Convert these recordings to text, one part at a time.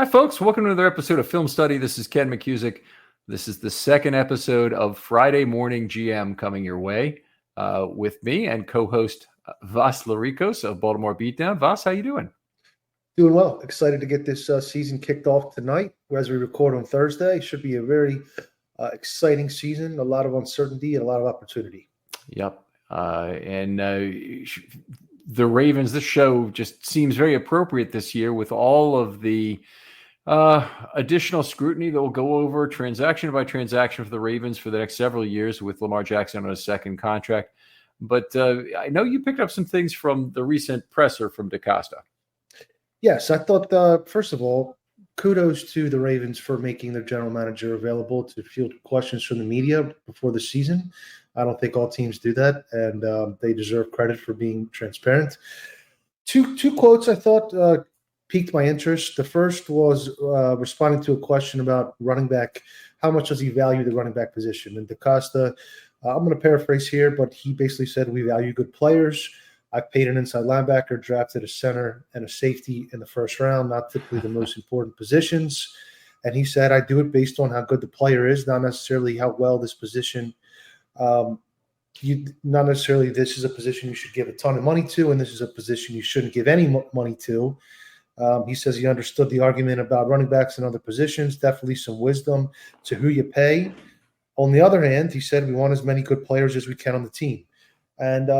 Hi, folks. Welcome to another episode of Film Study. This is Ken McCusick. This is the second episode of Friday Morning GM coming your way with me and co-host Vas Laricos of Baltimore Beatdown. Vas, how you doing? Doing well. Excited to get this season kicked off tonight. As we record on Thursday, should be a very exciting season. A lot of uncertainty and a lot of opportunity. Yep. The Ravens, this show just seems very appropriate this year with all of the additional scrutiny that will go over transaction by transaction for the Ravens for the next several years with Lamar Jackson on a second contract. But I know you picked up some things from the recent presser from DaCosta. Yes, I thought, first of all, kudos to the Ravens for making their general manager available to field questions from the media before the season. I don't think all teams do that, and they deserve credit for being transparent. Two quotes I thought piqued my interest. The first was responding to a question about running back. How much does he value the running back position? And DaCosta, I'm going to paraphrase here, but he basically said, we value good players. I've paid an inside linebacker, drafted a center and a safety in the first round, not typically the most important positions. And he said, I do it based on how good the player is, not necessarily how well this position not necessarily this is a position you should give a ton of money to, and this is a position you shouldn't give any money to. He says he understood the argument about running backs and other positions, definitely some wisdom to who you pay. On the other hand, he said we want as many good players as we can on the team. And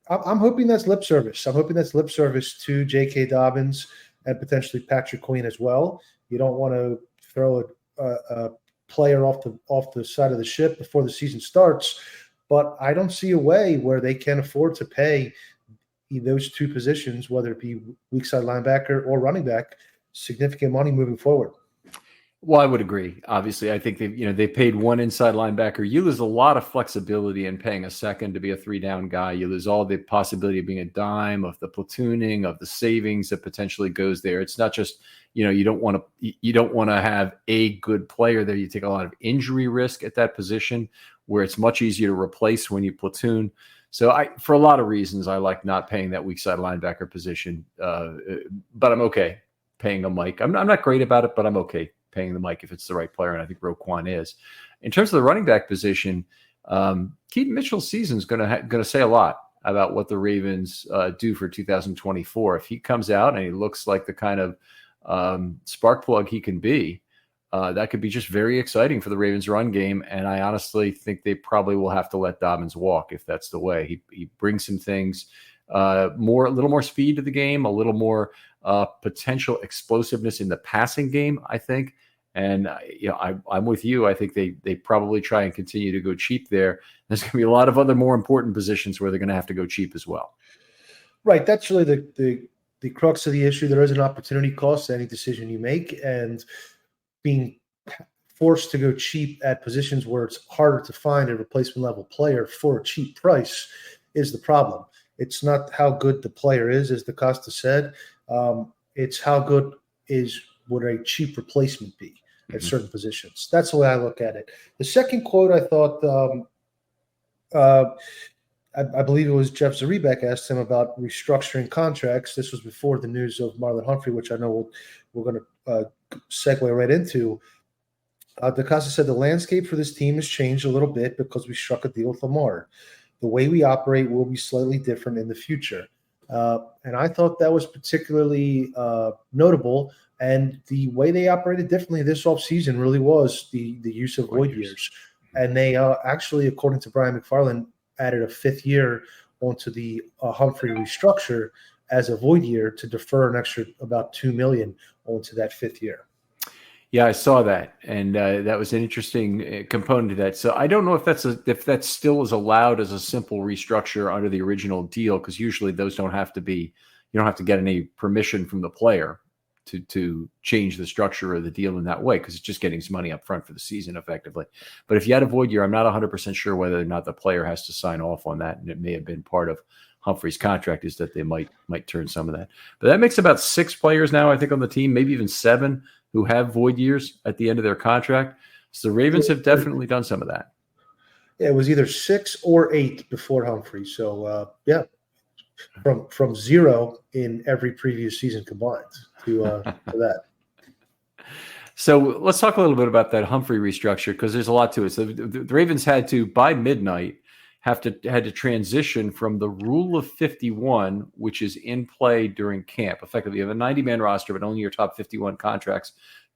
I'm hoping that's lip service. I'm hoping that's lip service to J.K. Dobbins and potentially Patrick Queen as well. You don't want to throw a player off the side of the ship before the season starts, but I don't see a way where they can afford to pay those two positions, whether it be weak side linebacker or running back, significant money moving forward. Well, I would agree. Obviously, I think they paid one inside linebacker. You lose a lot of flexibility in paying a second to be a three-down guy. You lose all the possibility of being a dime, of the platooning, of the savings that potentially goes there. It's not just you don't want to have a good player there. You take a lot of injury risk at that position, where it's much easier to replace when you platoon. So for a lot of reasons, I like not paying that weak side linebacker position. But I'm okay paying a Mike. I'm not great about it, but I'm okay paying the Mike if it's the right player, and I think Roquan is. In terms of the running back position, Keaton Mitchell's season is going to say a lot about what the Ravens do for 2024. If he comes out and he looks like the kind of spark plug he can be, that could be just very exciting for the Ravens run game. And I honestly think they probably will have to let Dobbins walk if that's the way. He brings some things, a little more speed to the game, a little more potential explosiveness in the passing game, I think. And I'm with you. I think they probably try and continue to go cheap there. There's going to be a lot of other more important positions where they're going to have to go cheap as well. Right. That's really the crux of the issue. There is an opportunity cost to any decision you make, and being forced to go cheap at positions where it's harder to find a replacement level player for a cheap price is the problem. It's not how good the player is, as DaCosta said. It's how good would a cheap replacement be at certain positions. That's the way I look at it. The second quote I thought, I believe it was Jeff Zaribek asked him about restructuring contracts. This was before the news of Marlon Humphrey, which I know we're going to segue right into. DaCosta said the landscape for this team has changed a little bit because we struck a deal with Lamar. The way we operate will be slightly different in the future. And I thought that was particularly notable. And the way they operated differently this offseason really was the use of void years. And they actually, according to Brian McFarland, added a fifth year onto the Humphrey restructure as a void year to defer an extra about $2 million onto that fifth year. Yeah, I saw that, and that was an interesting component to that. So I don't know if that still is allowed as a simple restructure under the original deal, because usually those don't have to be. You don't have to get any permission from the player to change the structure of the deal in that way, because it's just getting some money up front for the season effectively. But if you had a void year, I'm not 100% sure whether or not the player has to sign off on that, and it may have been part of Humphrey's contract is that they might turn some of that. But that makes about 6 players now, I think, on the team, maybe even 7, who have void years at the end of their contract. So the Ravens have definitely done some of that. Yeah, it was either 6 or 8 before Humphrey. So, from 0 in every previous season combined to that. So let's talk a little bit about that Humphrey restructure because there's a lot to it. So the Ravens had to, by midnight, had to transition from the rule of 51, which is in play during camp. Effectively, you have a 90-man roster, but only your top 51 contracts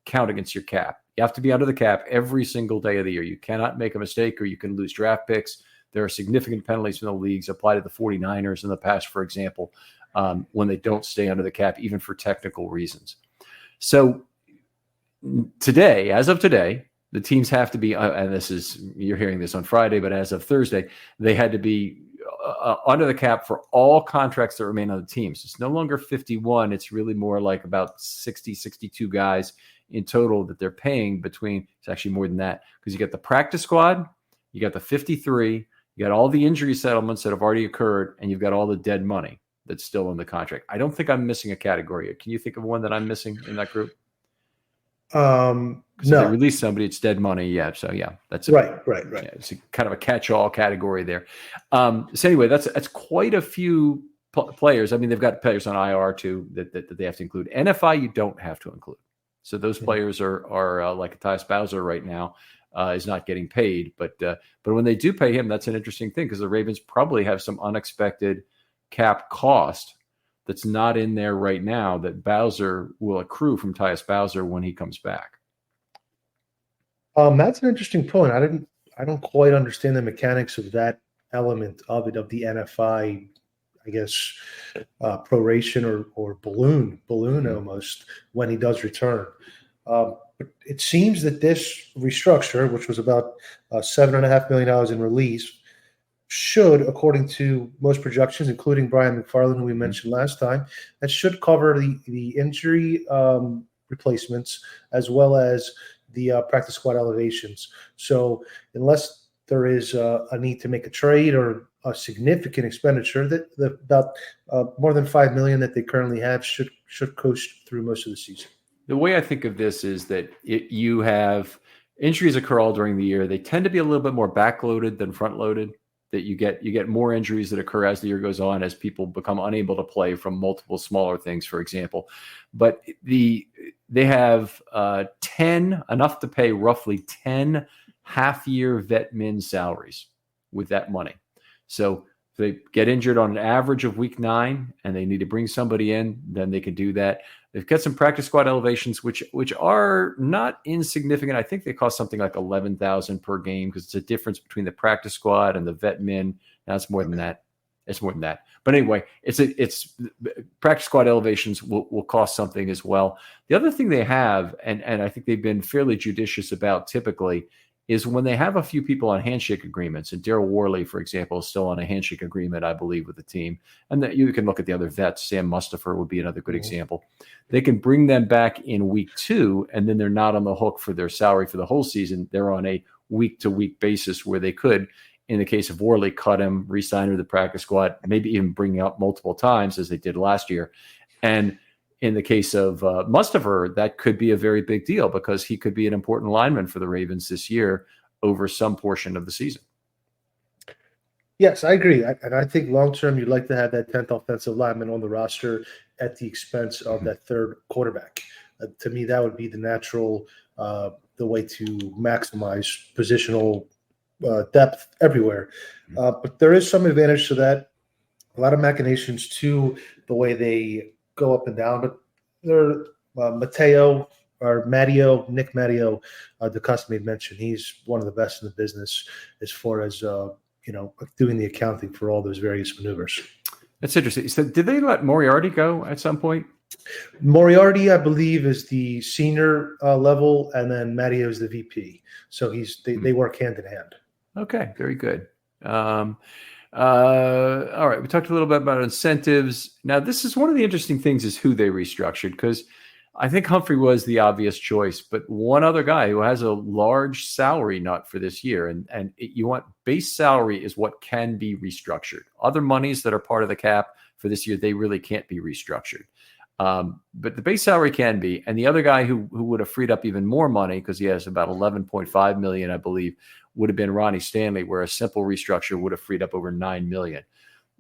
count against your cap. You have to be under the cap every single day of the year. You cannot make a mistake or you can lose draft picks. There are significant penalties from the leagues applied to the 49ers in the past, for example, when they don't stay under the cap, even for technical reasons. So today, as of today, the teams have to be, and this is, you're hearing this on Friday, but as of Thursday, they had to be under the cap for all contracts that remain on the teams. It's no longer 51. It's really more like about 60, 62 guys in total that they're paying between. It's actually more than that because you got the practice squad, you got the 53, you got all the injury settlements that have already occurred, and you've got all the dead money that's still in the contract. I don't think I'm missing a category. Can you think of one that I'm missing in that group? No. If they release somebody, it's dead money. Yeah. So yeah, that's right. Yeah, it's kind of a catch-all category there. So anyway, that's quite a few players. I mean, they've got players on IR too that they have to include. NFI, you don't have to include. So those players are like Tyus Bowser right now is not getting paid, but when they do pay him, that's an interesting thing because the Ravens probably have some unexpected cap cost that's not in there right now that Bowser will accrue from Tyus Bowser when he comes back. That's an interesting point. I don't quite understand the mechanics of that element of it, of the NFI, I guess, proration or balloon almost when he does return. But it seems that this restructure, which was about $7.5 million in release, should, according to most projections, including Brian McFarland, who we mentioned last time, that should cover the injury replacements as well as the practice squad elevations. So unless there is a need to make a trade or a significant expenditure, that about more than $5 million that they currently have should coast through most of the season. The way I think of this is that you have injuries occur all during the year. They tend to be a little bit more backloaded than front-loaded. That you get more injuries that occur as the year goes on, as people become unable to play from multiple smaller things, for example. But they have 10, enough to pay roughly 10 half-year vet min salaries with that money. So if they get injured on an average of week 9 and they need to bring somebody in, then they can do that. They've got some practice squad elevations, which are not insignificant. I think they cost something like $11,000 per game because it's a difference between the practice squad and the vet min. Now it's more than that. It's more than that. But anyway, it's practice squad elevations will cost something as well. The other thing they have, and I think they've been fairly judicious about typically, is when they have a few people on handshake agreements, and Daryl Worley, for example, is still on a handshake agreement, I believe, with the team. And that you can look at the other vets. Sam Mustipher would be another good example. They can bring them back in week 2, and then they're not on the hook for their salary for the whole season. They're on a week-to-week basis where they could, in the case of Worley, cut him, re-sign him to the practice squad, maybe even bring him up multiple times as they did last year. And in the case of Mustipher, that could be a very big deal because he could be an important lineman for the Ravens this year over some portion of the season. Yes, I agree. And I think long-term, you'd like to have that 10th offensive lineman on the roster at the expense of that third quarterback. To me, that would be the natural the way to maximize positional depth everywhere. But there is some advantage to that. A lot of machinations to the way they go up and down. But they're Nick Matteo, DeCosta made mention. He's one of the best in the business as far as doing the accounting for all those various maneuvers. That's interesting. So did they let Moriarty go at some point? Moriarty, I believe, is the senior level, and then Matteo is the VP. So they work hand in hand. Okay, very good. All right, we talked a little bit about incentives. Now, this is one of the interesting things is who they restructured, because I think Humphrey was the obvious choice, but one other guy who has a large salary nut for this year, and you want base salary is what can be restructured. Other monies that are part of the cap for this year, they really can't be restructured. But the base salary can be, and the other guy who would have freed up even more money because he has about $11.5 million, I believe, would have been Ronnie Stanley, where a simple restructure would have freed up over $9 million.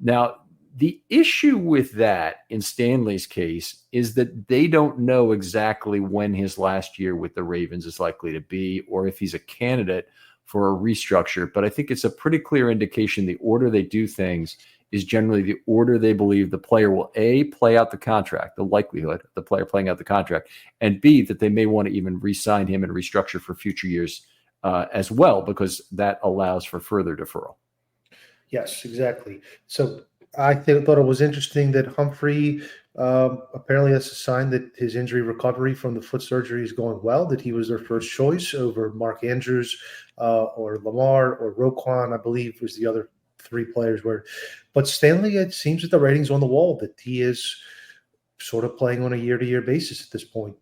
Now, The issue with that in Stanley's case is that they don't know exactly when his last year with the Ravens is likely to be, or if he's a candidate for a restructure. But I think it's a pretty clear indication the order they do things is generally the order they believe the player will, A, play out the contract, the likelihood of the player playing out the contract, and B, that they may want to even re-sign him and restructure for future years as well, because that allows for further deferral. Yes, exactly. So I thought it was interesting that Humphrey apparently has a sign that his injury recovery from the foot surgery is going well, that he was their first choice over Mark Andrews or Lamar or Roquan, I believe was the other three players were. But Stanley, it seems that the writing's on the wall that he is sort of playing on a year-to-year basis at this point.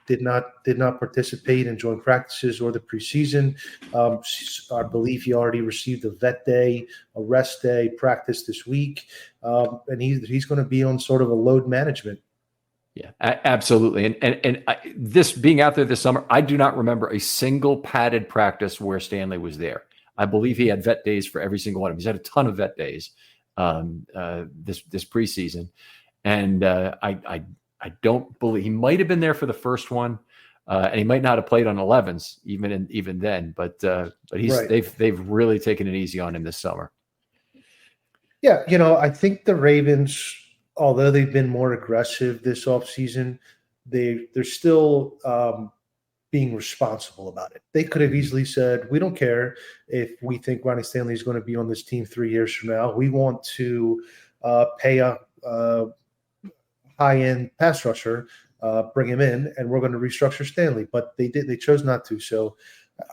Did not participate in joint practices or the preseason. I believe he already received a vet day, a rest day, practice this week, and he's going to be on sort of a load management. Yeah, absolutely. And this being out there this summer, I do not remember a single padded practice where Stanley was there. I believe he had vet days for every single one of them. He's had a ton of vet days this preseason. And I don't believe he might have been there for the first one, and he might not have played on 11s even then. But he's right. They've really taken it easy on him this summer. Yeah, I think the Ravens, although they've been more aggressive this offseason, they're still being responsible about it. They could have easily said, we don't care if we think Ronnie Stanley is going to be on this team 3 years from now. We want to pay a high-end pass rusher, bring him in, and we're going to restructure Stanley. But they chose not to. So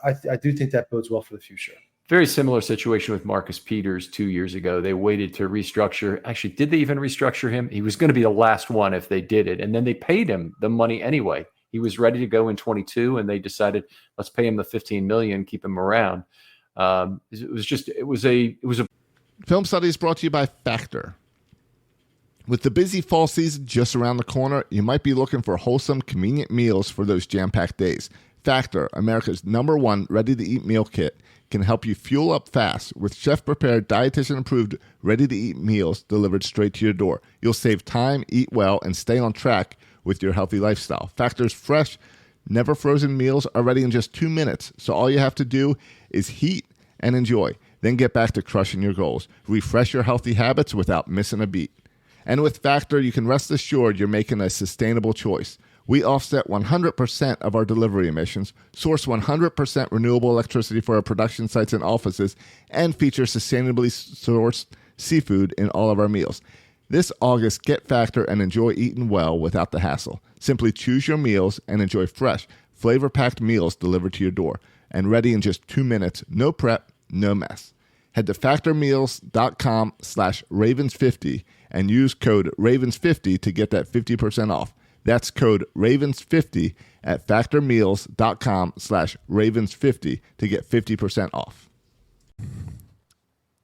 I do think that bodes well for the future. Very similar situation with Marcus Peters 2 years ago. They waited to restructure. Actually, did they even restructure him? He was going to be the last one if they did it. And then they paid him the money anyway. He was ready to go in 22, and they decided, let's pay him the $15 million, keep him around. It was a Film Study is brought to you by Factor. With the busy fall season just around the corner, you might be looking for wholesome, convenient meals for those jam-packed days. Factor, America's #1 ready-to-eat meal kit, can help you fuel up fast with chef-prepared, dietitian-approved, ready-to-eat meals delivered straight to your door. You'll save time, eat well, and stay on track with your healthy lifestyle. Factor's fresh, never frozen meals are ready in just 2 minutes, so all you have to do is heat and enjoy. Then get back to crushing your goals. Refresh your healthy habits without missing a beat. And with Factor, you can rest assured you're making a sustainable choice. We offset 100% of our delivery emissions, source 100% renewable electricity for our production sites and offices, and feature sustainably sourced seafood in all of our meals. This August, get Factor and enjoy eating well without the hassle. Simply choose your meals and enjoy fresh, flavor-packed meals delivered to your door and ready in just 2 minutes. No prep, no mess. Head to factormeals.com/Ravens50 and use code Ravens50 to get that 50% off. That's code Ravens50 at factormeals.com/Ravens50 to get 50% off.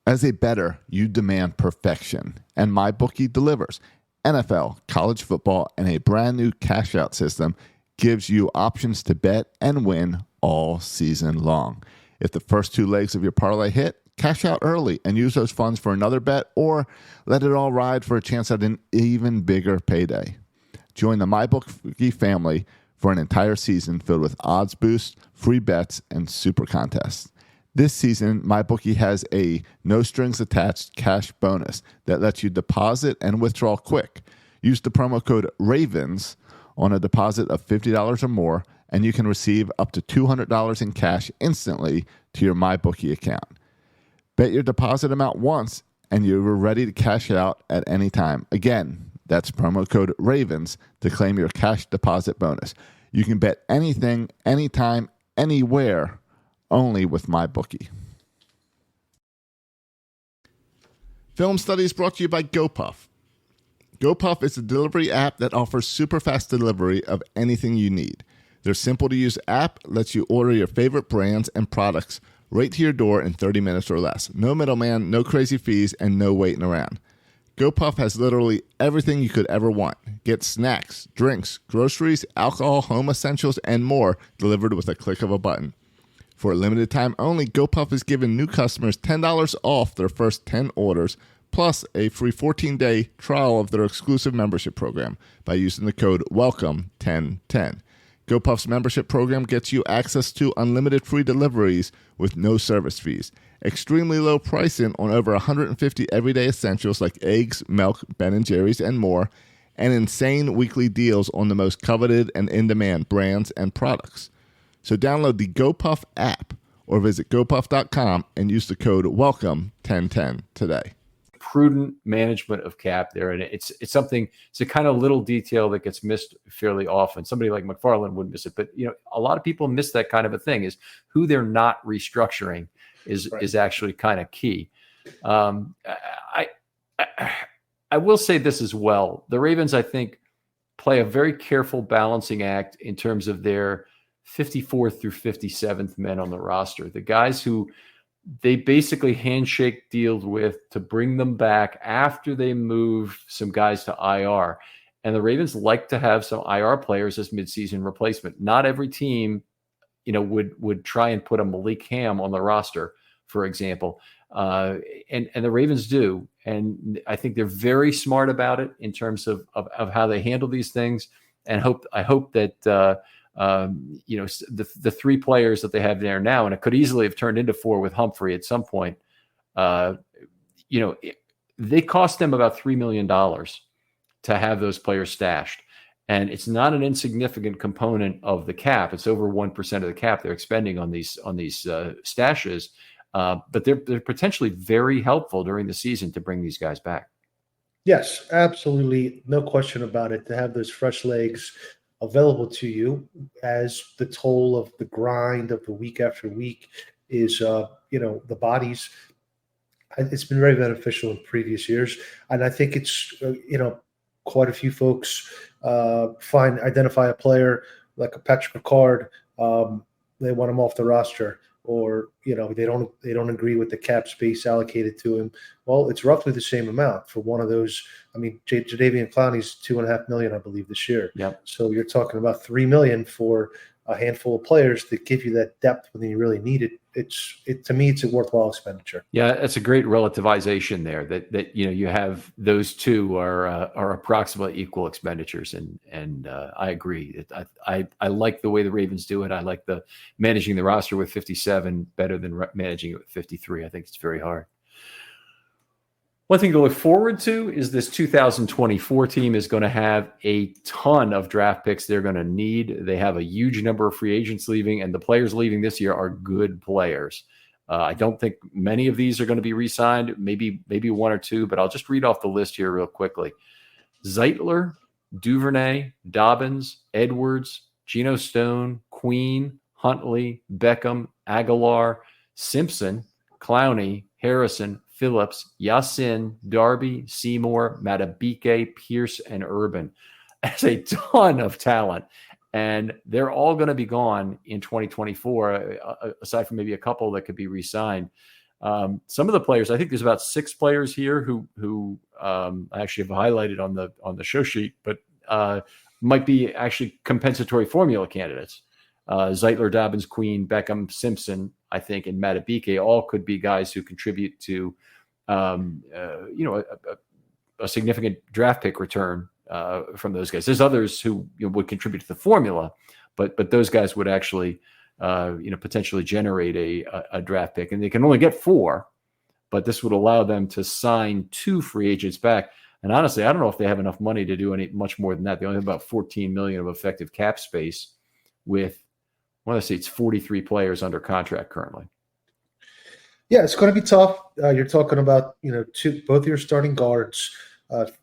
As a bettor, you demand perfection, and MyBookie delivers. NFL, college football, and a brand new cash-out system gives you options to bet and win all season long. If the first 2 legs of your parlay hit, cash out early and use those funds for another bet, or let it all ride for a chance at an even bigger payday. Join the MyBookie family for an entire season filled with odds boosts, free bets, and super contests. This season, MyBookie has a no-strings-attached cash bonus that lets you deposit and withdraw quick. Use the promo code RAVENS on a deposit of $50 or more, and you can receive up to $200 in cash instantly to your MyBookie account. Bet your deposit amount once, and you're ready to cash out at any time. Again, that's promo code RAVENS to claim your cash deposit bonus. You can bet anything, anytime, anywhere, only with MyBookie. Film Study is brought to you by GoPuff. GoPuff is a delivery app that offers super fast delivery of anything you need. Their simple-to-use app lets you order your favorite brands and products right to your door in 30 minutes or less. No middleman, no crazy fees, and no waiting around. GoPuff has literally everything you could ever want. Get snacks, drinks, groceries, alcohol, home essentials, and more delivered with a click of a button. For a limited time only, GoPuff is giving new customers $10 off their first 10 orders, plus a free 14-day trial of their exclusive membership program by using the code WELCOME1010. GoPuff's membership program gets you access to unlimited free deliveries with no service fees, extremely low pricing on over 150 everyday essentials like eggs, milk, Ben & Jerry's, and more, and insane weekly deals on the most coveted and in-demand brands and products. So download the GoPuff app or visit gopuff.com and use the code WELCOME1010 today. Prudent management of cap there, and it's a kind of little detail that gets missed fairly often. Somebody like McFarland would miss it, but a lot of people miss that kind of a thing. Is who they're not restructuring is actually kind of key. I will say this as well. The Ravens, I think, play a very careful balancing act in terms of their 54th through 57th men on the roster, the guys who they basically handshake deals with to bring them back after they move some guys to IR. And the Ravens like to have some IR players as midseason replacement. Not every team, would try and put a Malik Ham on the roster, for example. And the Ravens do. And I think they're very smart about it in terms of how they handle these things. And I hope that the three players that they have there now, and it could easily have turned into four with Humphrey at some point. They cost them about $3 million to have those players stashed. And it's not an insignificant component of the cap. It's over 1% of the cap they're expending on these stashes. But they're potentially very helpful during the season to bring these guys back. Yes, absolutely. No question about it. To have those fresh legs available to you as the toll of the grind of the week after week is, the bodies. It's been very beneficial in previous years. And I think it's, quite a few folks identify a player like a Patrick Ricard. They want him off the roster, or they don't agree with the cap space allocated to him. Well, it's roughly the same amount for one of those. I mean, Jadeveon Clowney's $2.5 million, I believe, this year. Yep. So you're talking about $3 million for a handful of players that give you that depth when you really need it. To me, it's a worthwhile expenditure. Yeah, it's a great relativization there. That you have those two are approximately equal expenditures, and I agree. I like the way the Ravens do it. I like the managing the roster with 57 better than managing it with 53. I think it's very hard. One thing to look forward to is this 2024 team is going to have a ton of draft picks they're going to need. They have a huge number of free agents leaving, and the players leaving this year are good players. I don't think many of these are going to be re-signed, maybe one or two, but I'll just read off the list here real quickly. Zeitler, Duvernay, Dobbins, Edwards, Geno Stone, Queen, Huntley, Beckham, Aguilar, Simpson, Clowney, Harrison, Phillips, Yasin, Darby, Seymour, Matabike, Pierce, and Urban. That's a ton of talent. And they're all going to be gone in 2024, aside from maybe a couple that could be re-signed. Some of the players, I think there's about 6 players here who I actually have highlighted on the show sheet, but might be actually compensatory formula candidates. Zeitler, Dobbins, Queen, Beckham, Simpson, I think, and Matabike all could be guys who contribute to a significant draft pick return from those guys. There's others who would contribute to the formula, but those guys would actually potentially generate a draft pick, and they can only get 4, but this would allow them to sign 2 free agents back. And honestly, I don't know if they have enough money to do much more than that. They only have about $14 million of effective cap space with, it's 43 players under contract currently. Yeah, it's going to be tough. You're talking about, both your starting guards,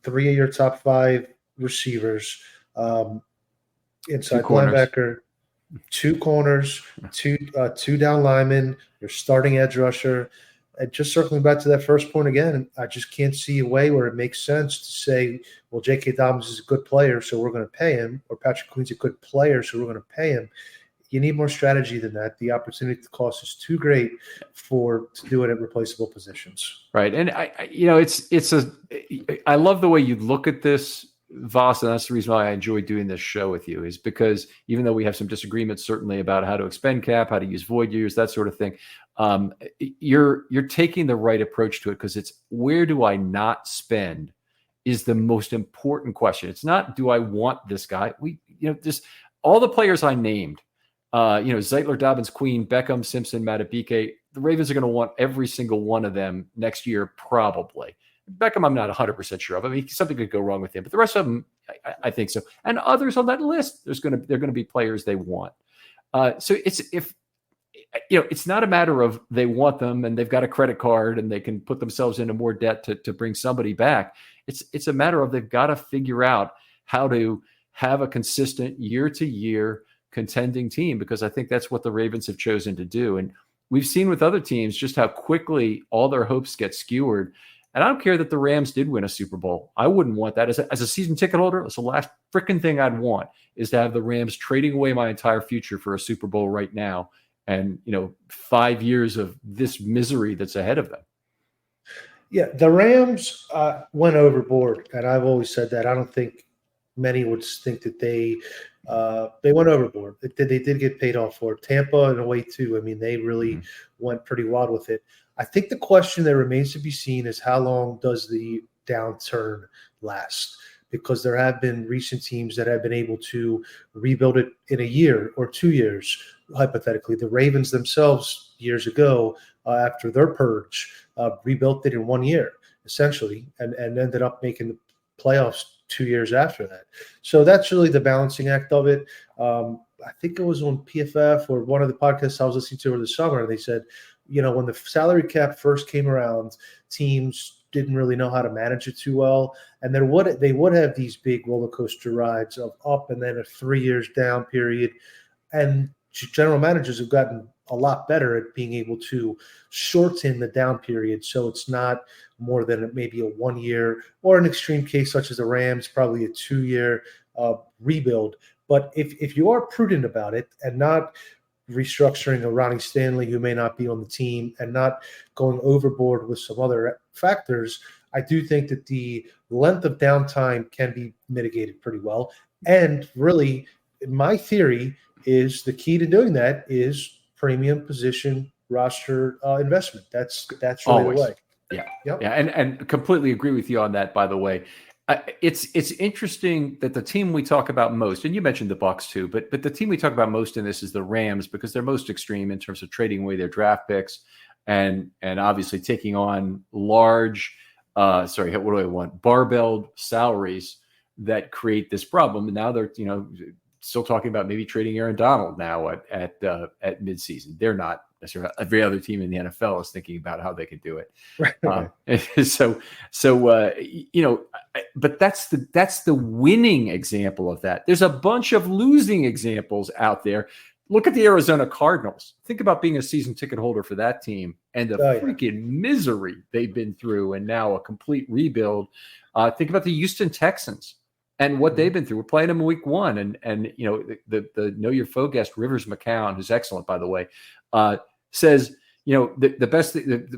3 of your top 5 receivers, inside linebacker, 2 corners, two down linemen, your starting edge rusher. And just circling back to that first point again, I just can't see a way where it makes sense to say, well, J.K. Dobbins is a good player, so we're going to pay him, or Patrick Queen's a good player, so we're going to pay him. You need more strategy than that. The opportunity cost is too great to do it at replaceable positions. Right. And I love the way you look at this Voss, and that's the reason why I enjoy doing this show with you, is because even though we have some disagreements certainly about how to expend cap, how to use void years, that sort of thing, you're taking the right approach to it, because it's where do I not spend is the most important question. It's not do I want this guy. Just all the players I named, Zeitler, Dobbins, Queen, Beckham, Simpson, Matabike, the Ravens are going to want every single one of them next year, probably. Beckham, I'm not 100% sure of. I mean, something could go wrong with him, but the rest of them, I think so. And others on that list, they're going to be players they want. So it's not a matter of they want them and they've got a credit card and they can put themselves into more debt to bring somebody back. It's a matter of they've got to figure out how to have a consistent year-to-year contending team, because I think that's what the Ravens have chosen to do. And we've seen with other teams just how quickly all their hopes get skewered. And I don't care that the Rams did win a Super Bowl. I wouldn't want that. As a season ticket holder, it's the last freaking thing I'd want, is to have the Rams trading away my entire future for a Super Bowl right now. And, 5 years of this misery that's ahead of them. Yeah, the Rams went overboard, and I've always said that. I don't think many would think that they went overboard. They did get paid off for it. Tampa, in a way, too. I mean, they really went pretty wild with it. I think the question that remains to be seen is how long does the downturn last? Because there have been recent teams that have been able to rebuild it in a year or 2 years, hypothetically. The Ravens themselves, years ago, after their purge, rebuilt it in 1 year, essentially, and ended up making the playoffs 2 years after that. So that's really the balancing act of it. I think it was on PFF or one of the podcasts I was listening to over the summer, and they said, when the salary cap first came around, teams didn't really know how to manage it too well, and they would have these big roller coaster rides of up and then a 3 years down period. And general managers have gotten a lot better at being able to shorten the down period, so it's not more than maybe a 1 year, or an extreme case such as the Rams, probably a 2 year rebuild. But if you are prudent about it and not restructuring a Ronnie Stanley who may not be on the team and not going overboard with some other factors, I do think that the length of downtime can be mitigated pretty well. And really, my theory is the key to doing that is premium position roster investment. That's really Always. the way. Yeah. Yep. Yeah. And completely agree with you on that, by the way. It's interesting that the team we talk about most, and you mentioned the Bucs too, but the team we talk about most in this is the Rams, because they're most extreme in terms of trading away their draft picks and obviously taking on large, barbelled salaries that create this problem. And now they're, still talking about maybe trading Aaron Donald now at midseason. They're not necessarily. Every other team in the NFL is thinking about how they could do it. But that's the winning example of that. There's a bunch of losing examples out there. Look at the Arizona Cardinals. Think about being a season ticket holder for that team and the freaking misery they've been through, and now a complete rebuild. Think about the Houston Texans and what they've been through. We're playing them in week 1, and the Know Your Foe guest Rivers McCown, who's excellent by the way, says the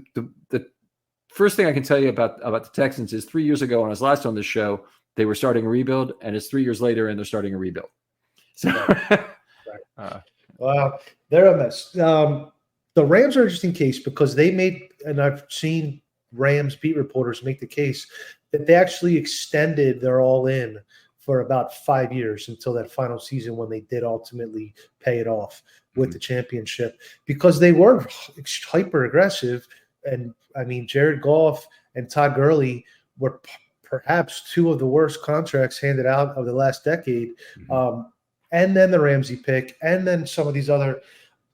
first thing I can tell you about the Texans is 3 years ago when I was last on the show, they were starting a rebuild, and it's 3 years later and they're starting a rebuild. So, right. Well, they're a mess. The Rams are an interesting case because they made, and I've seen Rams beat reporters make the case that they actually extended their all-in for about 5 years until that final season when they did ultimately pay it off with the championship, because they were hyper aggressive. And I mean, Jared Goff and Todd Gurley were perhaps two of the worst contracts handed out of the last decade. And then the Ramsey pick, and then some of these other.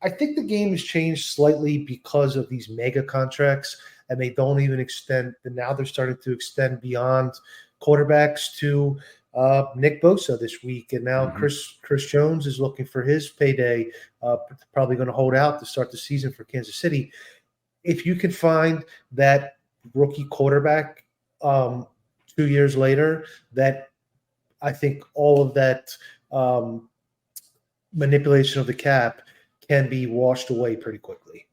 I think the game has changed slightly because of these mega contracts, and they don't even extend. And now they're starting to extend beyond quarterbacks to Nick Bosa this week, and now Chris Jones is looking for his payday. Probably going to hold out to start the season for Kansas City. If you can find that rookie quarterback 2 years later, that I think all of that manipulation of the cap can be washed away pretty quickly.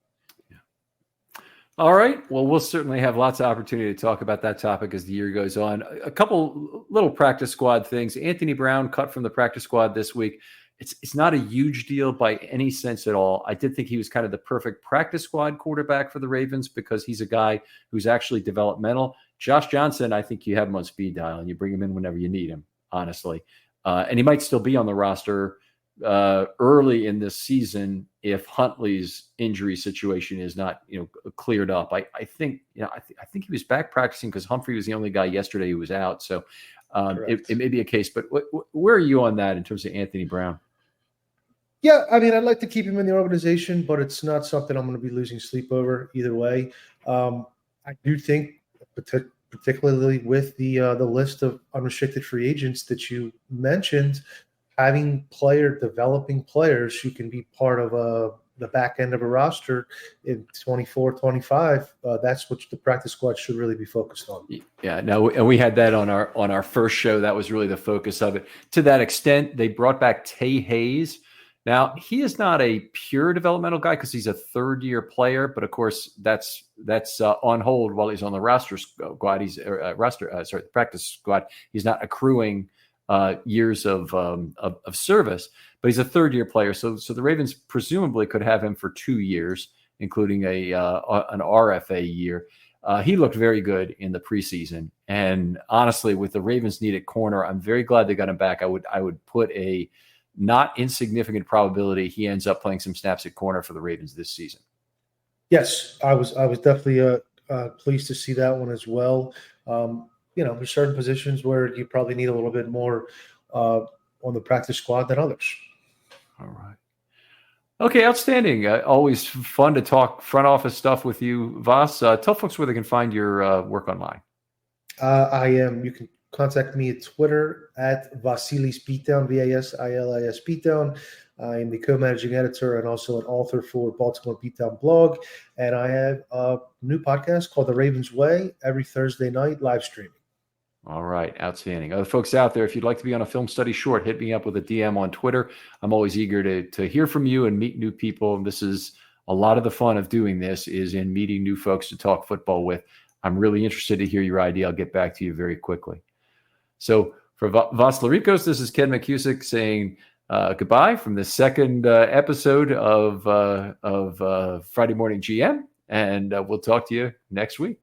All right. Well, we'll certainly have lots of opportunity to talk about that topic as the year goes on. A couple little practice squad things. Anthony Brown cut from the practice squad this week. It's not a huge deal by any sense at all. I did think he was kind of the perfect practice squad quarterback for the Ravens because he's a guy who's actually developmental. Josh Johnson, I think you have him on speed dial and you bring him in whenever you need him, honestly. And he might still be on the roster early in this season if Huntley's injury situation is not cleared up. I think I think he was back practicing because Humphrey was the only guy yesterday who was out. So it may be a case. But where are you on that in terms of Anthony Brown? Yeah, I mean, I'd like to keep him in the organization, but it's not something I'm going to be losing sleep over either way. I do think, particularly with the list of unrestricted free agents that you mentioned, having developing players who can be part of the back end of a roster in 24, 25, that's what the practice squad should really be focused on. Yeah, no, and we had that on our first show. That was really the focus of it. To that extent, they brought back Tay Hayes. Now, he is not a pure developmental guy because he's a third-year player, but of course that's on hold while he's on the roster squad. He's practice squad. He's not accruing years of service, but he's a third-year player. So the Ravens presumably could have him for 2 years, including an RFA year. He looked very good in the preseason, and honestly, with the Ravens needed corner, I'm very glad they got him back. I would put a not insignificant probability he ends up playing some snaps at corner for the Ravens this season. Yes, I was definitely pleased to see that one as well. There's certain positions where you probably need a little bit more on the practice squad than others. All right. Okay, outstanding. Always fun to talk front office stuff with you, Vas. Tell folks where they can find your work online. You can contact me at Twitter at Vasilis Beatdown, Vasilis Beatdown. I am the co-managing editor and also an author for Baltimore Beatdown blog. And I have a new podcast called The Ravens Way every Thursday night, live streaming. All right. Outstanding. Other folks out there, if you'd like to be on a Film Study short, hit me up with a DM on Twitter. I'm always eager to hear from you and meet new people. And this is a lot of the fun of doing this is in meeting new folks to talk football with. I'm really interested to hear your idea. I'll get back to you very quickly. So for Vas Larikos, this is Ken McCusick saying goodbye from the second episode of Friday Morning GM. And we'll talk to you next week.